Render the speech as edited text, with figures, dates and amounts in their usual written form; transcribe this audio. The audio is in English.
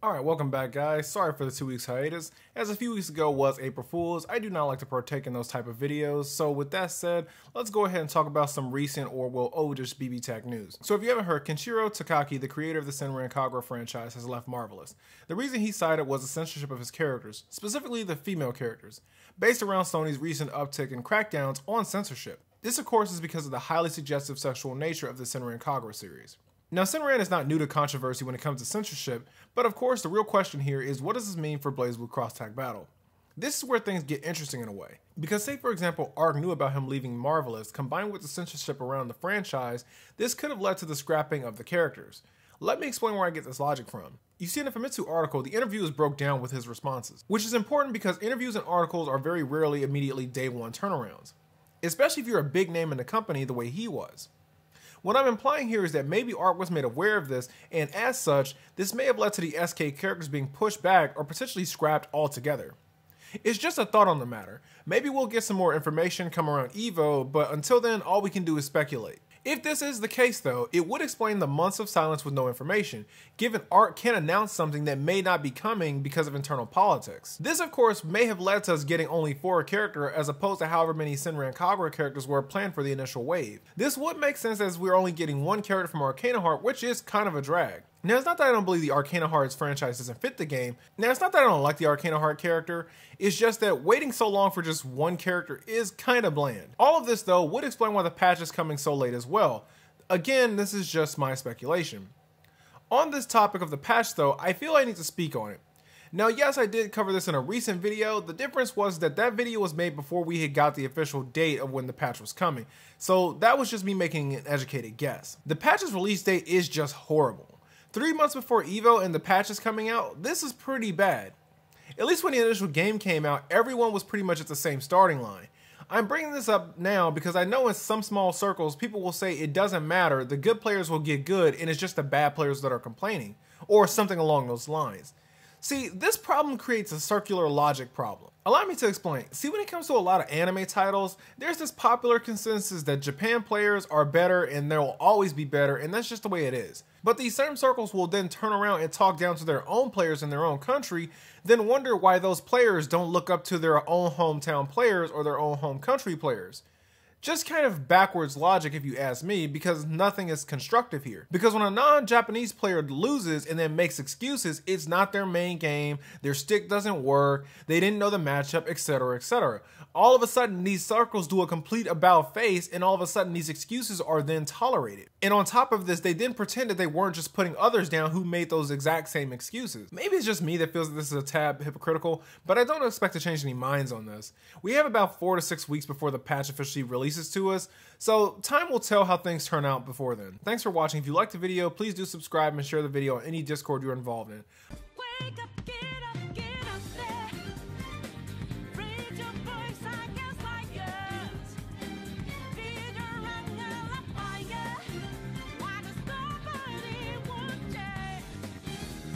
Alright, welcome back guys. Sorry for the 2 weeks hiatus. As a few weeks ago was April Fool's, I do not like to partake in those type of videos, so with that said, let's go ahead and talk about some recent or oldish BBTAG news. So if you haven't heard, Kenshiro Takaki, the creator of the Senran Kagura franchise, has left Marvelous. The reason he cited was the censorship of his characters, specifically the female characters, based around Sony's recent uptick in crackdowns on censorship. This of course is because of the highly suggestive sexual nature of the Senran Kagura series. Now, Senran is not new to controversy when it comes to censorship, but of course the real question here is, what does this mean for Blazblue cross-tag battle? This is where things get interesting in a way, because say for example Ark knew about him leaving Marvelous, combined with the censorship around the franchise, this could have led to the scrapping of the characters. Let me explain where I get this logic from. You see, in the Famitsu article, the interviewers broke down with his responses, which is important because interviews and articles are very rarely immediately day one turnarounds, especially if you're a big name in the company the way he was. What I'm implying here is that maybe Ark was made aware of this, and as such, this may have led to the SK characters being pushed back or potentially scrapped altogether. It's just a thought on the matter. Maybe we'll get some more information come around EVO, but until then, all we can do is speculate. If this is the case though, it would explain the months of silence with no information, given Ark can announce something that may not be coming because of internal politics. This of course may have led to us getting only 4 characters as opposed to however many Senran Kagura characters were planned for the initial wave. This would make sense as we're only getting 1 character from Arcana Heart, which is kind of a drag. Now, it's not that I don't believe the Arcana Hearts franchise doesn't fit the game. Now, it's not that I don't like the Arcana Heart character. It's just that waiting so long for just 1 character is kind of bland. All of this, though, would explain why the patch is coming so late as well. Again, this is just my speculation. On this topic of the patch, though, I feel I need to speak on it. Now, yes, I did cover this in a recent video. The difference was that that video was made before we had got the official date of when the patch was coming. So that was just me making an educated guess. The patch's release date is just horrible. 3 months before EVO and the patch is coming out, this is pretty bad. At least when the initial game came out, everyone was pretty much at the same starting line. I'm bringing this up now because I know in some small circles, people will say it doesn't matter, the good players will get good and it's just the bad players that are complaining, or something along those lines. See, this problem creates a circular logic problem. Allow me to explain. See, when it comes to a lot of anime titles, there's this popular consensus that Japan players are better and there will always be better, and that's just the way it is. But these same circles will then turn around and talk down to their own players in their own country, then wonder why those players don't look up to their own hometown players or their own home country players. Just kind of backwards logic if you ask me, because nothing is constructive here. Because when a non-Japanese player loses and then makes excuses, it's not their main game, their stick doesn't work, they didn't know the matchup, etc, etc. All of a sudden these circles do a complete about face, and all of a sudden these excuses are then tolerated. And on top of this, they then pretend that they weren't just putting others down who made those exact same excuses. Maybe it's just me that feels that this is a tad hypocritical, but I don't expect to change any minds on this. We have about 4 to 6 weeks before the patch officially releases to us, so time will tell how things turn out before then. Thanks for watching. If you liked the video, please do subscribe and share the video on any Discord you're involved in.